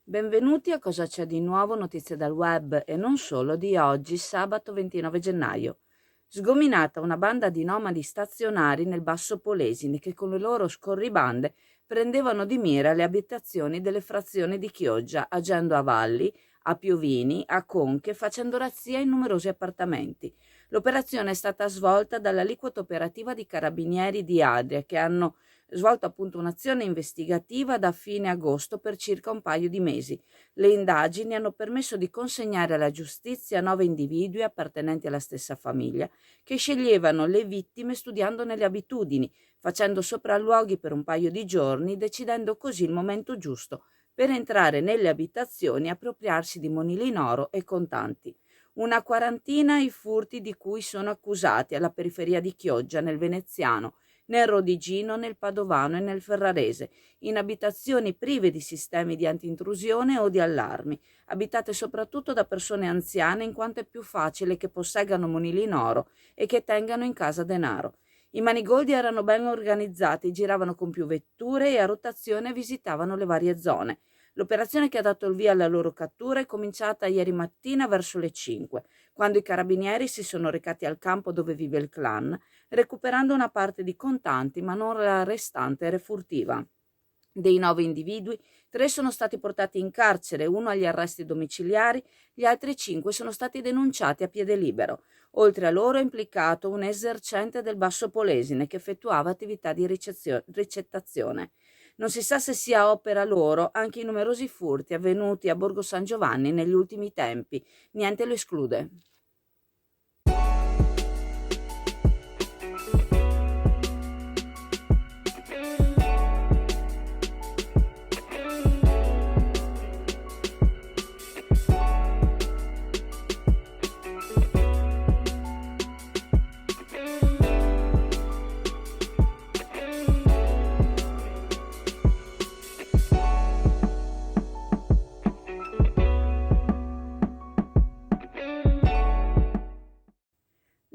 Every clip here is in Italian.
Benvenuti a Cosa c'è di nuovo, notizie dal web e non solo di oggi, sabato 29 gennaio. Sgominata una banda di nomadi stazionari nel Basso Polesine che con le loro scorribande prendevano di mira le abitazioni delle frazioni di Chioggia, agendo a Valli, a Piovini, a Conche, facendo razzia in numerosi appartamenti. L'operazione è stata svolta dall'aliquota operativa di Carabinieri di Adria, che hanno svolto appunto un'azione investigativa da fine agosto per circa un paio di mesi. Le indagini hanno permesso di consegnare alla giustizia 9 individui appartenenti alla stessa famiglia che sceglievano le vittime studiandone le abitudini, facendo sopralluoghi per un paio di giorni, decidendo così il momento giusto per entrare nelle abitazioni e appropriarsi di monili in oro e contanti. Una quarantina i furti di cui sono accusati alla periferia di Chioggia, nel Veneziano, nel Rodigino, nel Padovano e nel Ferrarese, in abitazioni prive di sistemi di antintrusione o di allarmi, abitate soprattutto da persone anziane in quanto è più facile che posseggano monili in oro e che tengano in casa denaro. I manigoldi erano ben organizzati, giravano con più vetture e a rotazione visitavano le varie zone. L'operazione che ha dato il via alla loro cattura è cominciata ieri mattina verso le 5, quando i carabinieri si sono recati al campo dove vive il clan, recuperando una parte di contanti, ma non la restante era furtiva. Dei 9 individui, 3 sono stati portati in carcere, 1 agli arresti domiciliari, gli altri 5 sono stati denunciati a piede libero. Oltre a loro è implicato un esercente del Basso Polesine che effettuava attività di ricettazione. Non si sa se sia opera loro anche i numerosi furti avvenuti a Borgo San Giovanni negli ultimi tempi. Niente lo esclude.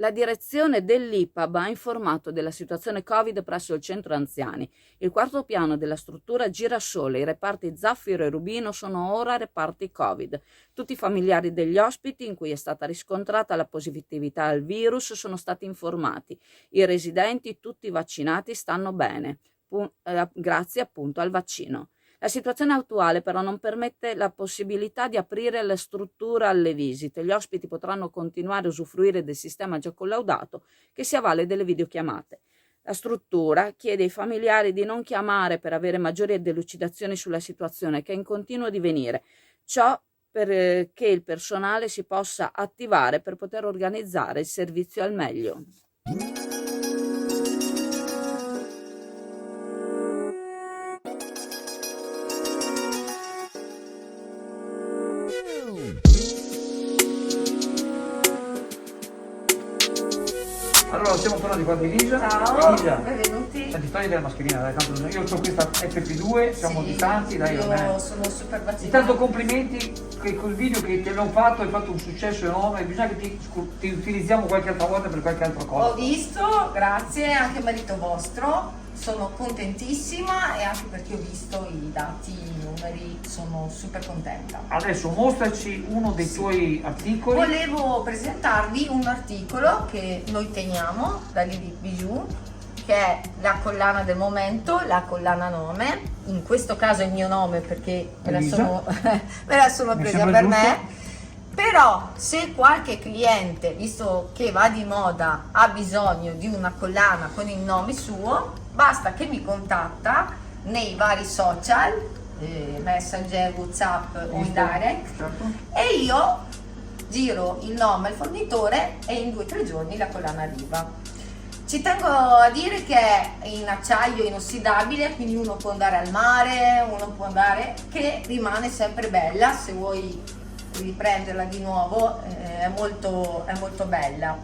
La direzione dell'IPAB ha informato della situazione Covid presso il centro anziani. Il quarto piano della struttura Girasole, i reparti Zaffiro e Rubino sono ora reparti Covid. Tutti i familiari degli ospiti in cui è stata riscontrata la positività al virus sono stati informati. I residenti, tutti vaccinati, stanno bene, grazie appunto al vaccino. La situazione attuale però non permette la possibilità di aprire la struttura alle visite. Gli ospiti potranno continuare a usufruire del sistema già collaudato che si avvale delle videochiamate. La struttura chiede ai familiari di non chiamare per avere maggiori delucidazioni sulla situazione che è in continuo divenire. Ciò perché il personale si possa attivare per poter organizzare il servizio al meglio. Allora, stiamo parlando di qua di Elisa. Ciao, Elisa, benvenuti. senti, togli della mascherina, dai, tanto io ho questa FP2, siamo distanti, dai, io vabbè. sono super vaccinata. Intanto complimenti che col video che ti abbiamo fatto, hai fatto un successo enorme, bisogna che ti utilizziamo qualche altra volta per qualche altra cosa. Ho visto, grazie, anche merito vostro, sono contentissima e anche perché ho visto i dati, i numeri, sono super contenta. Adesso mostraci uno dei tuoi articoli. Volevo presentarvi un articolo che noi teniamo da Lady Bijou, che è la collana del momento, la collana nome, in questo caso è il mio nome perché me la sono presa per me. Però se qualche cliente, visto che va di moda, ha bisogno di una collana con il nome suo, basta che mi contatta nei vari social, Messenger, WhatsApp o in direct, certo. e io giro il nome al fornitore e in 2 o 3 giorni la collana arriva. Ci tengo a dire che è in acciaio inossidabile, quindi uno può andare al mare, uno può andare, che rimane sempre bella, se vuoi riprenderla di nuovo, è molto bella.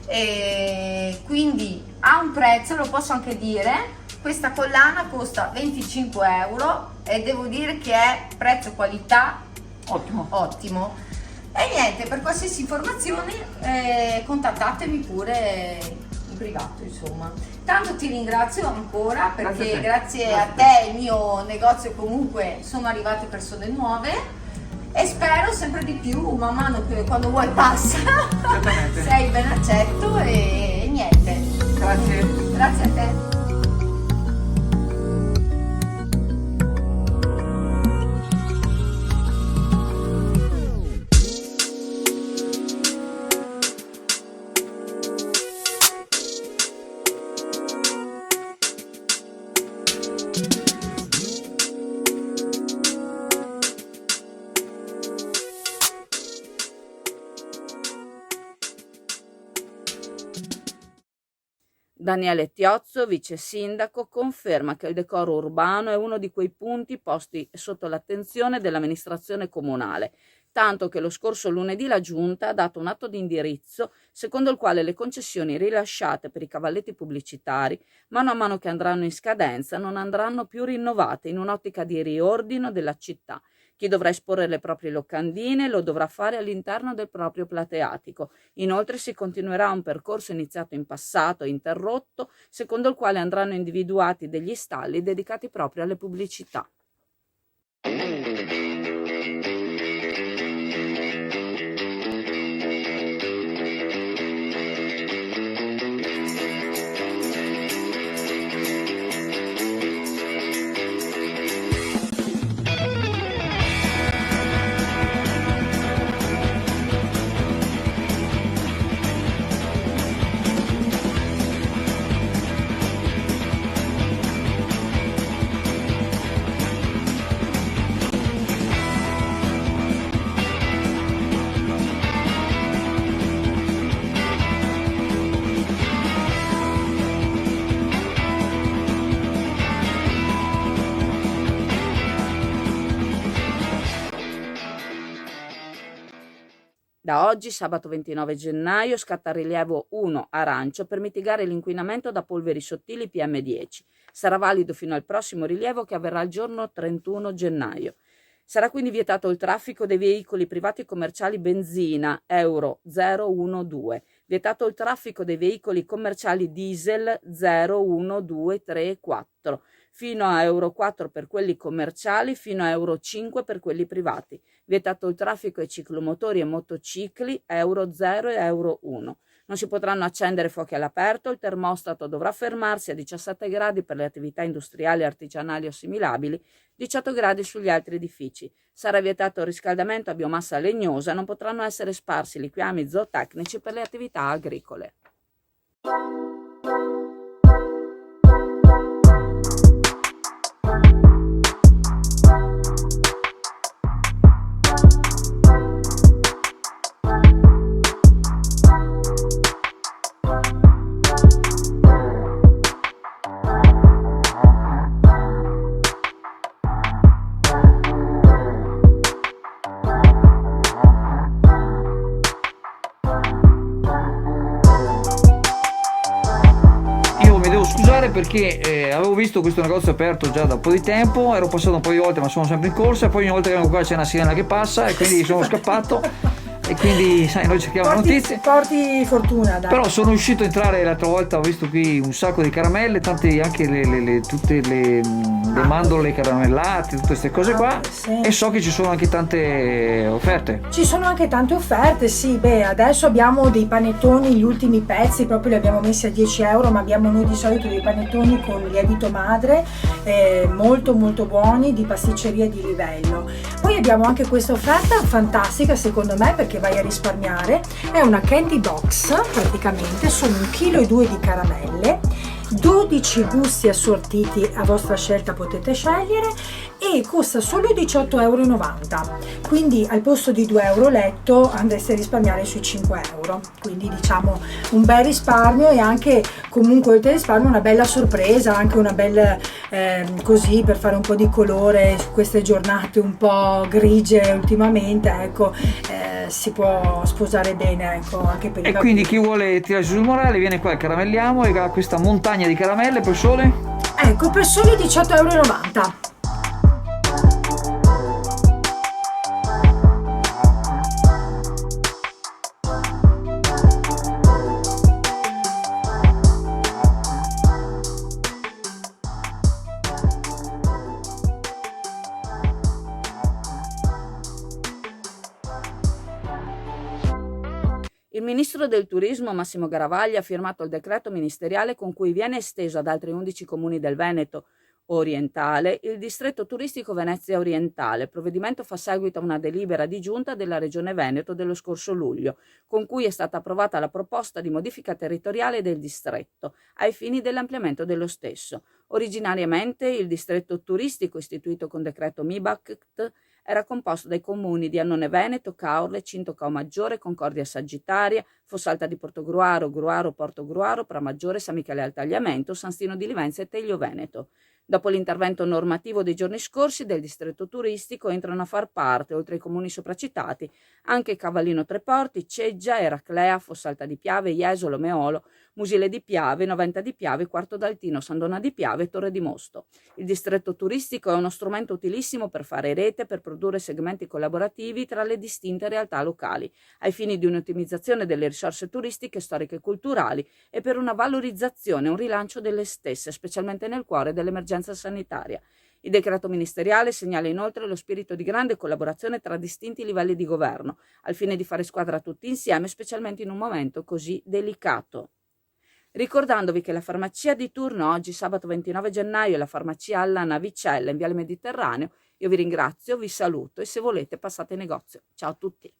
E quindi ha un prezzo, lo posso anche dire, questa collana costa 25 euro e devo dire che è prezzo qualità ottimo. E niente, per qualsiasi informazione contattatemi pure privato, insomma. Tanto ti ringrazio ancora perché Grazie grazie a te. a te il mio negozio comunque sono arrivate persone nuove e spero sempre di più, man mano che quando vuoi passa, Certamente. sei ben accetto e niente. Grazie. Grazie a te. Daniele Tiozzo, vice sindaco, conferma che il decoro urbano è uno di quei punti posti sotto l'attenzione dell'amministrazione comunale, tanto che lo scorso lunedì la Giunta ha dato un atto di indirizzo secondo il quale le concessioni rilasciate per i cavalletti pubblicitari, mano a mano che andranno in scadenza, non andranno più rinnovate in un'ottica di riordino della città. Chi dovrà esporre le proprie locandine lo dovrà fare all'interno del proprio plateatico. Inoltre si continuerà un percorso iniziato in passato e interrotto, secondo il quale andranno individuati degli stalli dedicati proprio alle pubblicità. Da oggi, sabato 29 gennaio, scatta rilievo 1 arancio per mitigare l'inquinamento da polveri sottili PM10. Sarà valido fino al prossimo rilievo che avverrà il giorno 31 gennaio. Sarà quindi vietato il traffico dei veicoli privati e commerciali benzina Euro 012, vietato il traffico dei veicoli commerciali diesel 0, 1, 2, 3 e 4, fino a Euro 4 per quelli commerciali, fino a Euro 5 per quelli privati. Vietato il traffico ai ciclomotori e motocicli Euro 0 e Euro 1. Non si potranno accendere fuochi all'aperto, il termostato dovrà fermarsi a 17 gradi per le attività industriali, artigianali o assimilabili, 18 gradi sugli altri edifici. Sarà vietato il riscaldamento a biomassa legnosa, non potranno essere sparsi liquami zootecnici per le attività agricole. Scusare perché avevo visto questo negozio aperto già da un po' di tempo, ero passato un po' di volte ma sono sempre in corsa, poi ogni volta che vengo qua c'è una sirena che passa e quindi sono scappato e quindi sai, noi cerchiamo notizie. Porti fortuna, dai. Però sono riuscito a entrare l'altra volta, ho visto qui un sacco di caramelle, tante anche tutte le mandorle caramellate, tutte queste cose qua, sì. E so che ci sono anche tante offerte. Ci sono anche tante offerte, sì. Beh, adesso abbiamo dei panettoni, gli ultimi pezzi proprio li abbiamo messi a 10 euro, ma abbiamo noi di solito dei panettoni con lievito madre, molto molto buoni, di pasticceria di livello. Poi abbiamo anche questa offerta fantastica secondo me, perché vai a risparmiare. È una candy box, praticamente sono 1,2 kg di caramelle, 12 gusti assortiti a vostra scelta, potete scegliere, e costa solo 18,90 euro, quindi al posto di 2 euro letto andreste a risparmiare sui 5 euro, quindi diciamo un bel risparmio, e anche comunque oltre al risparmio una bella sorpresa, anche una bella così per fare un po' di colore su queste giornate un po' grigie ultimamente, ecco, si può sposare bene, ecco, anche per i E bambini. quindi chi vuole tirare sul morale viene qua e caramelliamo, e ha questa montagna di caramelle per sole? Ecco, per soli 18,90 euro. Il ministro del Turismo Massimo Garavaglia ha firmato il decreto ministeriale con cui viene esteso ad altri 11 comuni del Veneto orientale il distretto turistico Venezia Orientale. Il provvedimento fa seguito a una delibera di giunta della Regione Veneto dello scorso luglio, con cui è stata approvata la proposta di modifica territoriale del distretto, ai fini dell'ampliamento dello stesso. Originariamente il distretto turistico istituito con decreto MIBACT era composto dai comuni di Annone Veneto, Caorle, Cinto Cao Maggiore, Concordia Sagittaria, Fossalta di Portogruaro, Gruaro, Porto Gruaro, Pramaggiore, San Michele al Tagliamento, San Stino di Livenza e Teglio Veneto. Dopo l'intervento normativo dei giorni scorsi del distretto turistico entrano a far parte, oltre ai comuni sopracitati, anche Cavallino Treporti, Ceggia, Eraclea, Fossalta di Piave, Jesolo, Meolo, Musile di Piave, Noventa di Piave, Quarto d'Altino, San Dona di Piave e Torre di Mosto. Il distretto turistico è uno strumento utilissimo per fare rete, per produrre segmenti collaborativi tra le distinte realtà locali, ai fini di un'ottimizzazione delle risorse turistiche, storiche e culturali e per una valorizzazione e un rilancio delle stesse, specialmente nel cuore dell'emergenza sanitaria. Il decreto ministeriale segnala inoltre lo spirito di grande collaborazione tra distinti livelli di governo, al fine di fare squadra tutti insieme, specialmente in un momento così delicato. Ricordandovi che la farmacia di turno oggi sabato 29 gennaio è la farmacia alla Navicella in Viale Mediterraneo, io vi ringrazio, vi saluto e se volete passate in negozio. Ciao a tutti!